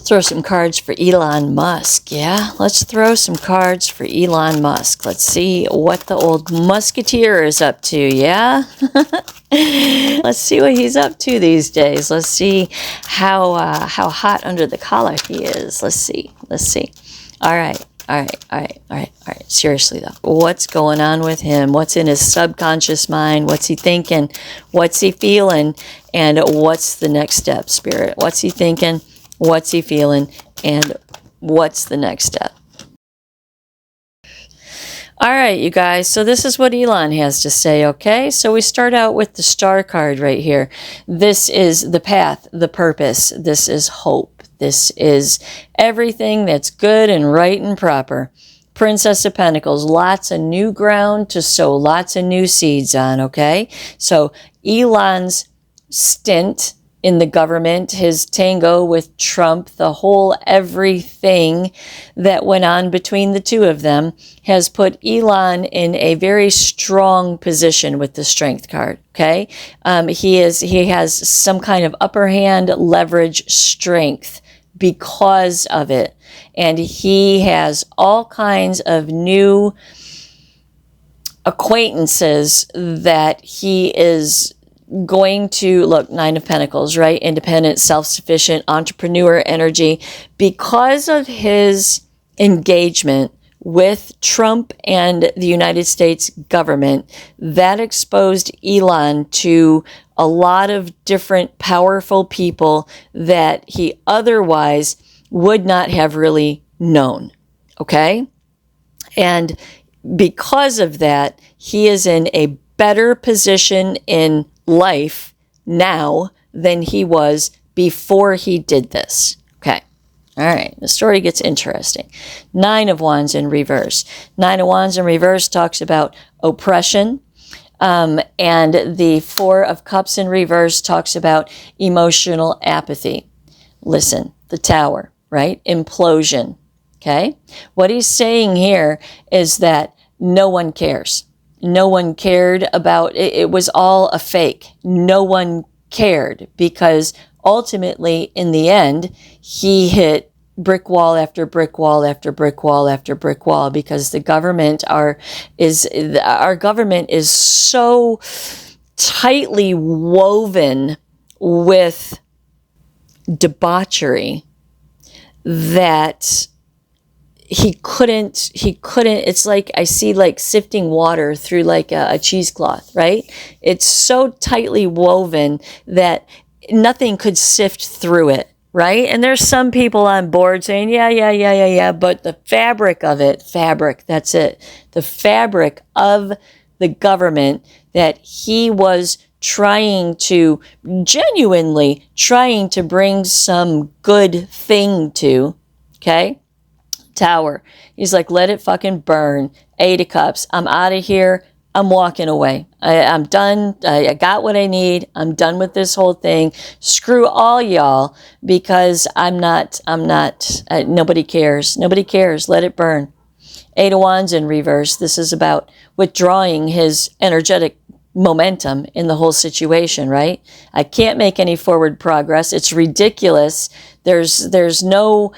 Throw some cards for Elon Musk, yeah? Let's throw some cards for Elon Musk. Let's see what the old musketeer is up to, yeah? Let's see what he's up to these days. Let's see how hot under the collar he is. Let's see. All right. Seriously, though, what's going on with him? What's in his subconscious mind? What's he thinking? What's he feeling? And what's the next step, Spirit? What's he thinking? What's he feeling? And what's the next step? All right, you guys. So this is what Elon has to say, okay? So we start out with the star card right here. This is the path, the purpose. This is hope. This is everything that's good and right and proper. Princess of Pentacles, lots of new ground to sow lots of new seeds on, okay? So Elon's stint in the government, his tango with Trump, the whole everything that went on between the two of them has put Elon in a very strong position with the Strength card, okay? He has some kind of upper hand leverage strength because of it. And he has all kinds of new acquaintances that he is going to, look, Nine of Pentacles, right? Independent, self-sufficient, entrepreneur energy. Because of his engagement with Trump and the United States government, that exposed Elon to a lot of different powerful people that he otherwise would not have really known, okay? And because of that, he is in a better position in life now than he was before he did this. Okay. All right. The story gets interesting. Nine of Wands in reverse. Nine of Wands in reverse talks about oppression. And the Four of Cups in reverse talks about emotional apathy. Listen, the Tower, right? Implosion. Okay. What he's saying here is that no one cares. No one cared about it. It was all a fake. No one cared because ultimately, in the end, he hit brick wall after brick wall after brick wall after brick wall because the government our government is so tightly woven with debauchery that he couldn't, it's like, I see like sifting water through like a cheesecloth, right? It's so tightly woven that nothing could sift through it, right? And there's some people on board saying, yeah, but the fabric of it, that's it. The fabric of the government that he was genuinely trying to bring some good thing to, okay? Tower. He's like, let it fucking burn. Eight of Cups. I'm out of here. I'm walking away. I'm done. I got what I need. I'm done with this whole thing. Screw all y'all because nobody cares. Nobody cares. Let it burn. Eight of Wands in reverse. This is about withdrawing his energetic momentum in the whole situation, right? I can't make any forward progress. It's ridiculous. There's no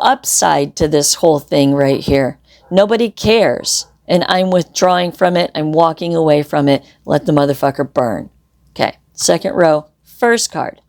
upside to this whole thing right here. Nobody cares. And I'm withdrawing from it. I'm walking away from it. Let the motherfucker burn. Okay. Second row. First card.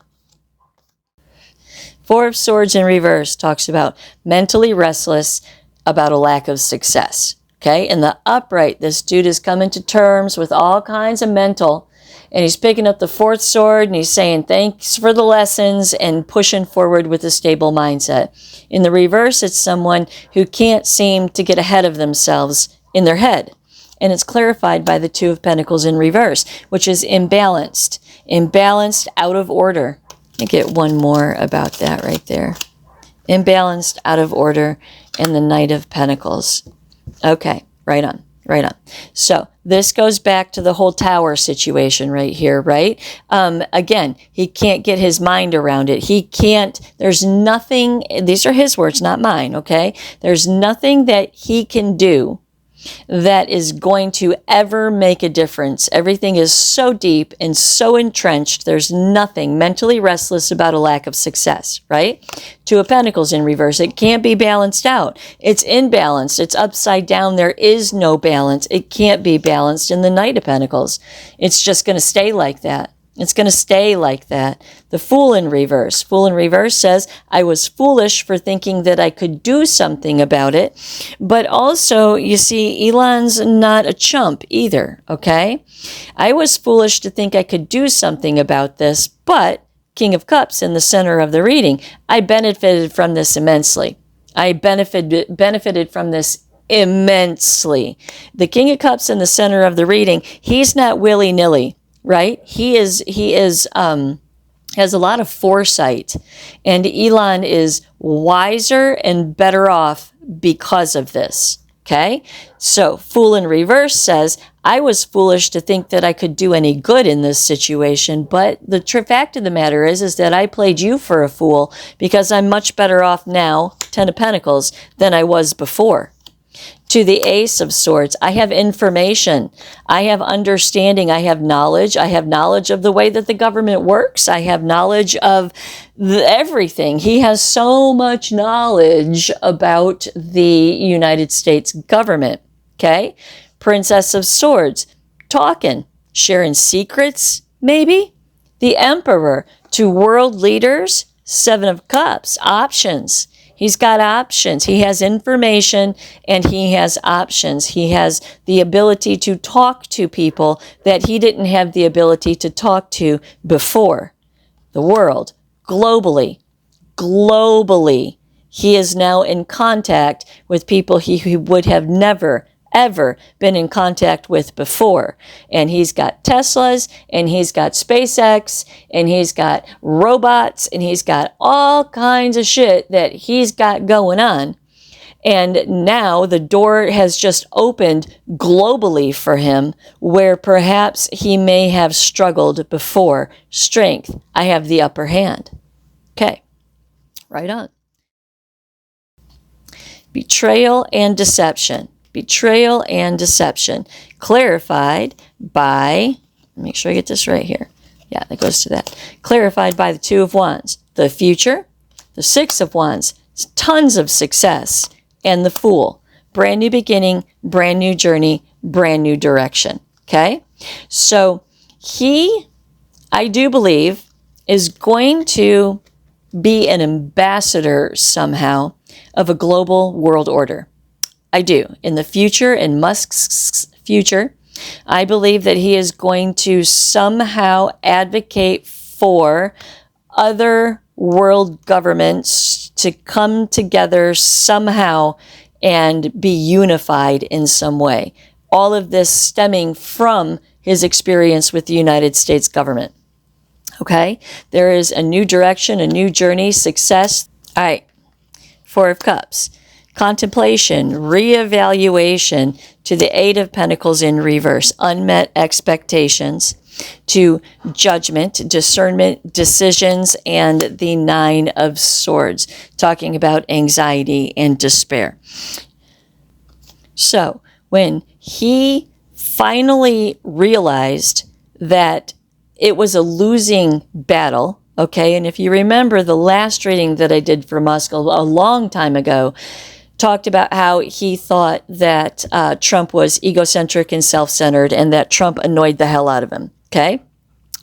Four of Swords in reverse talks about mentally restless about a lack of success. Okay, in the upright, this dude is coming to terms with all kinds of mental, and he's picking up the fourth sword, and he's saying thanks for the lessons and pushing forward with a stable mindset. In the reverse, it's someone who can't seem to get ahead of themselves in their head, and it's clarified by the Two of Pentacles in reverse, which is imbalanced, out of order. I get one more about that right there. Imbalanced, out of order, and the Knight of Pentacles. Okay, right on. So this goes back to the whole Tower situation right here, right? Again, he can't get his mind around it. There's nothing, these are his words, not mine, okay? There's nothing that he can do that is going to ever make a difference. Everything is so deep and so entrenched. There's nothing mentally restless about a lack of success, right? Two of Pentacles in reverse. It can't be balanced out. It's imbalanced. It's upside down. There is no balance. It can't be balanced in the Knight of Pentacles. It's just going to stay like that. It's going to stay like that. The Fool in reverse. Fool in reverse says, I was foolish for thinking that I could do something about it. But also, you see, Elon's not a chump either, okay? I was foolish to think I could do something about this, but King of Cups in the center of the reading, I benefited from this immensely. I benefited from this immensely. The King of Cups in the center of the reading, he's not willy-nilly. Right? He has a lot of foresight, and Elon is wiser and better off because of this. Okay? So, Fool in reverse says, I was foolish to think that I could do any good in this situation, but the fact of the matter is that I played you for a fool because I'm much better off now, Ten of Pentacles, than I was before. To the Ace of Swords, I have information, I have understanding, I have knowledge of the way that the government works, I have knowledge of everything. He has so much knowledge about the United States government, okay? Princess of Swords, talking, sharing secrets, maybe? The Emperor, to world leaders, Seven of Cups, options. He's got options. He has information and he has options. He has the ability to talk to people that he didn't have the ability to talk to before. The world, globally, he is now in contact with people he would have never, ever been in contact with before. And he's got Teslas, and he's got SpaceX, and he's got robots, and he's got all kinds of shit that he's got going on. And now the door has just opened globally for him, where perhaps he may have struggled before. Strength, I have the upper hand. Okay, right on. Betrayal and deception. Betrayal and deception, clarified by, make sure I get this right here. Yeah, that goes to that. Clarified by the Two of Wands, the future, the Six of Wands, tons of success, and the Fool. Brand new beginning, brand new journey, brand new direction. Okay? So he, I do believe, is going to be an ambassador somehow of a global world order. I do. In the future, in Musk's future, I believe that he is going to somehow advocate for other world governments to come together somehow and be unified in some way. All of this stemming from his experience with the United States government. Okay? There is a new direction, a new journey, success. All right. Four of Cups. Contemplation, reevaluation, to the Eight of Pentacles in reverse, unmet expectations, to judgment, discernment, decisions, and the Nine of Swords, talking about anxiety and despair. So, when he finally realized that it was a losing battle, okay, and if you remember the last reading that I did for Musk a long time ago, talked about how he thought that Trump was egocentric and self-centered and that Trump annoyed the hell out of him, okay?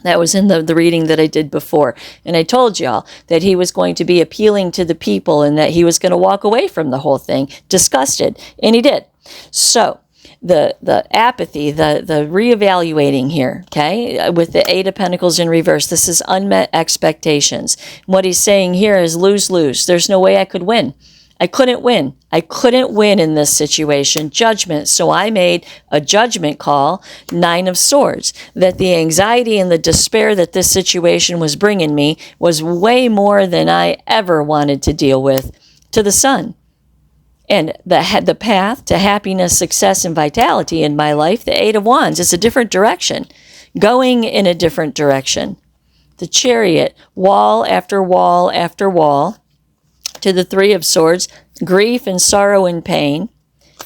That was in the reading that I did before. And I told y'all that he was going to be appealing to the people and that he was going to walk away from the whole thing, disgusted, and he did. So the apathy, the reevaluating here, okay, with the Eight of Pentacles in reverse, this is unmet expectations. What he's saying here is lose-lose. There's no way I could win. I couldn't win. I couldn't win in this situation. Judgment. So I made a judgment call, Nine of Swords, that the anxiety and the despair that this situation was bringing me was way more than I ever wanted to deal with, to the Sun. And the path to happiness, success, and vitality in my life, the Eight of Wands, is a different direction, going in a different direction. The Chariot, wall after wall after wall, to the Three of Swords, grief and sorrow and pain,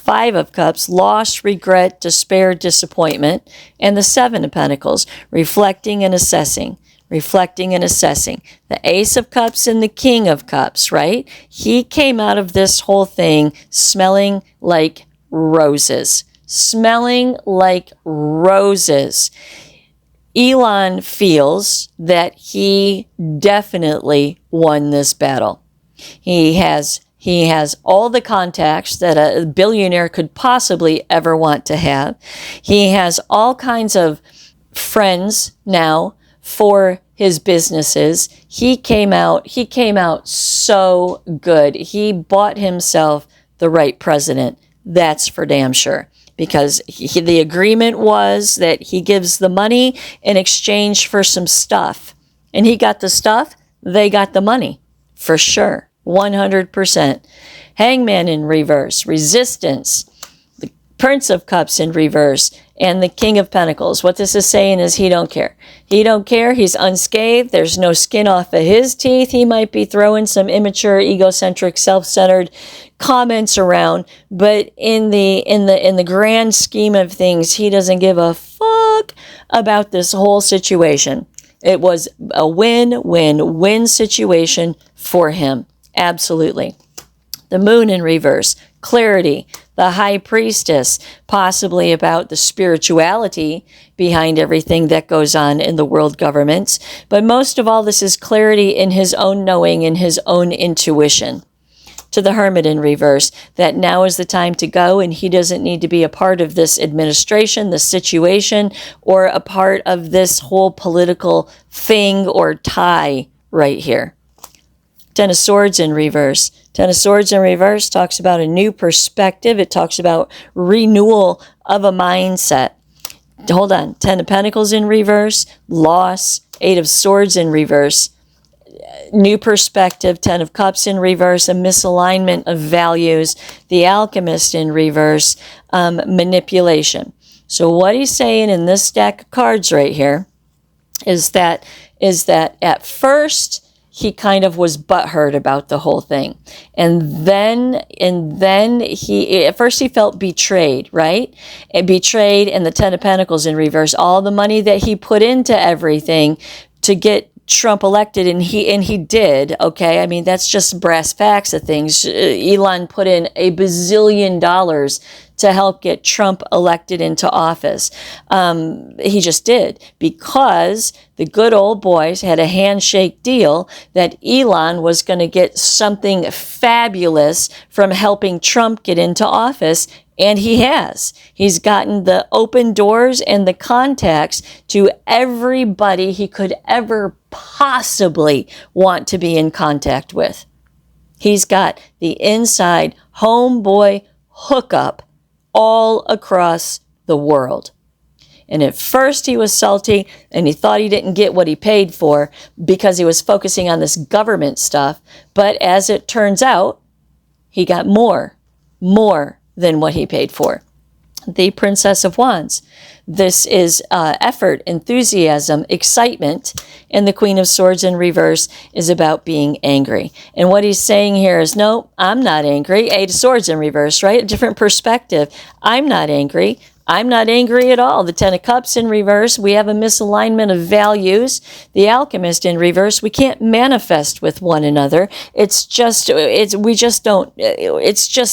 Five of Cups, loss, regret, despair, disappointment. And the Seven of Pentacles, reflecting and assessing. Reflecting and assessing. The Ace of Cups and the King of Cups, right? He came out of this whole thing smelling like roses. Smelling like roses. Elon feels that he definitely won this battle. He has all the contacts that a billionaire could possibly ever want to have. He has all kinds of friends now for his businesses. He came out so good. He bought himself the right president. That's for damn sure. Because the agreement was that he gives the money in exchange for some stuff. And he got the stuff, they got the money. For sure. 100%. Hangman in reverse. Resistance. The Prince of Cups in reverse. And the King of Pentacles. What this is saying is he don't care. He don't care. He's unscathed. There's no skin off of his teeth. He might be throwing some immature, egocentric, self-centered comments around, but in the grand scheme of things, he doesn't give a fuck about this whole situation. It was a win-win-win situation for him. Absolutely. The Moon in reverse. Clarity. The High Priestess, possibly about the spirituality behind everything that goes on in the world governments. But most of all, this is clarity in his own knowing, in his own intuition. To the Hermit in reverse, that now is the time to go and he doesn't need to be a part of this administration, this situation, or a part of this whole political thing or tie right here. Ten of Swords in reverse. Ten of Swords in reverse talks about a new perspective. It talks about renewal of a mindset. Hold on. Ten of Pentacles in reverse. Loss. Eight of Swords in reverse. New perspective. Ten of Cups in reverse. A misalignment of values. The Alchemist in reverse. Manipulation. So what he's saying in this stack of cards right here is that at first he kind of was butthurt about the whole thing. And then at first he felt betrayed, right? And betrayed, and the Ten of Pentacles in reverse. All the money that he put into everything to get Trump elected, and he did, okay? I mean, that's just brass facts of things. Elon put in $1 bazillion to help get Trump elected into office. He just did, because the good old boys had a handshake deal that Elon was going to get something fabulous from helping Trump get into office. And he has. He's gotten the open doors and the contacts to everybody he could ever possibly want to be in contact with. He's got the inside homeboy hookup all across the world. And at first he was salty and he thought he didn't get what he paid for because he was focusing on this government stuff. But as it turns out, he got more than what he paid for. The Princess of Wands. This is effort, enthusiasm, excitement. And the Queen of Swords in reverse is about being angry. And what he's saying here is, no, I'm not angry. Eight of Swords in reverse, right? A different perspective. I'm not angry. I'm not angry at all. The Ten of Cups in reverse. We have a misalignment of values. The Alchemist in reverse. We can't manifest with one another. It's just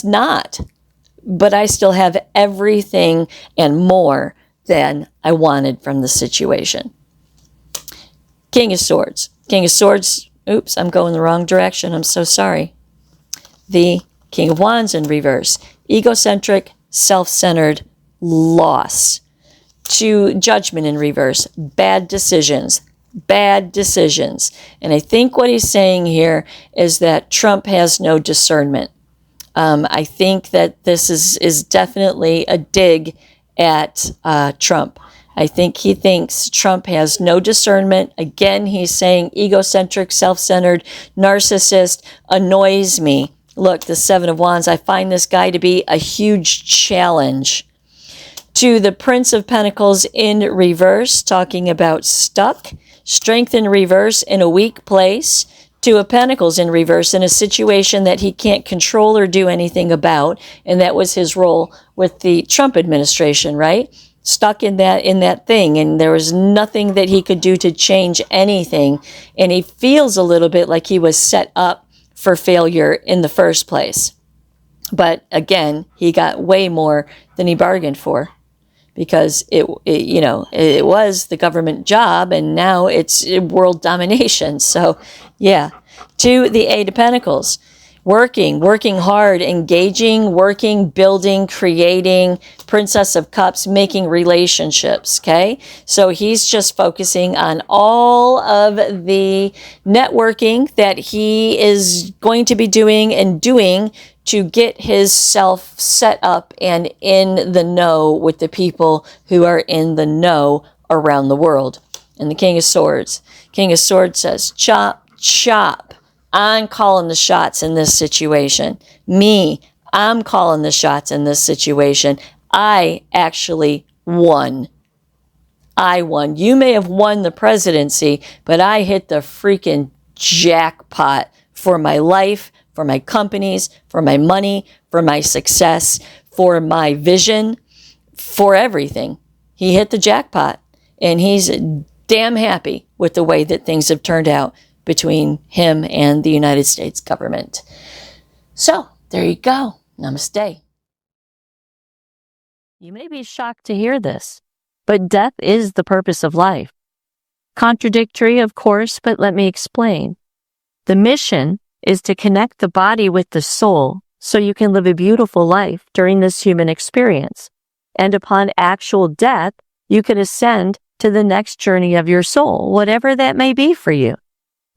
not. But I still have everything and more than I wanted from the situation. King of Swords. King of Swords. Oops, I'm going the wrong direction. I'm so sorry. The King of Wands in reverse. Egocentric, self-centered, loss. To Judgment in reverse. Bad decisions. Bad decisions. And I think what he's saying here is that Trump has no discernment. I think that this is definitely a dig at Trump. I think he thinks Trump has no discernment. Again, he's saying egocentric, self-centered, narcissist, annoys me. Look, the Seven of Wands, I find this guy to be a huge challenge. To the Prince of Pentacles in reverse, talking about stuck, strength in reverse in a weak place. Two of Pentacles in reverse in a situation that he can't control or do anything about. And that was his role with the Trump administration, right? Stuck in that thing, and there was nothing that he could do to change anything. And he feels a little bit like he was set up for failure in the first place. But again, he got way more than he bargained for, because it was the government job, and now it's world domination. So yeah. To the Eight of Pentacles, working hard, engaging, working, building, creating, Princess of Cups, making relationships, okay? So he's just focusing on all of the networking that he is going to be doing to get himself set up and in the know with the people who are in the know around the world. And the King of Swords. King of Swords says, chop, chop. I'm calling the shots in this situation. I'm calling the shots in this situation. I actually won. I won. You may have won the presidency, but I hit the freaking jackpot for my life, for my companies, for my money, for my success, for my vision, for everything. He hit the jackpot, and he's damn happy with the way that things have turned out between him and the United States government. So, there you go. Namaste. You may be shocked to hear this, but death is the purpose of life. Contradictory, of course, but let me explain. The mission is to connect the body with the soul so you can live a beautiful life during this human experience. And upon actual death, you can ascend to the next journey of your soul, whatever that may be for you.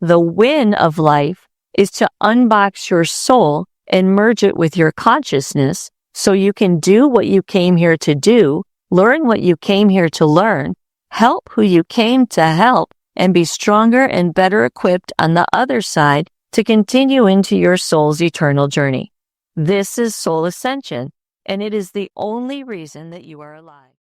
The win of life is to unbox your soul and merge it with your consciousness so you can do what you came here to do, learn what you came here to learn, help who you came to help, and be stronger and better equipped on the other side to continue into your soul's eternal journey. This is soul ascension, and it is the only reason that you are alive.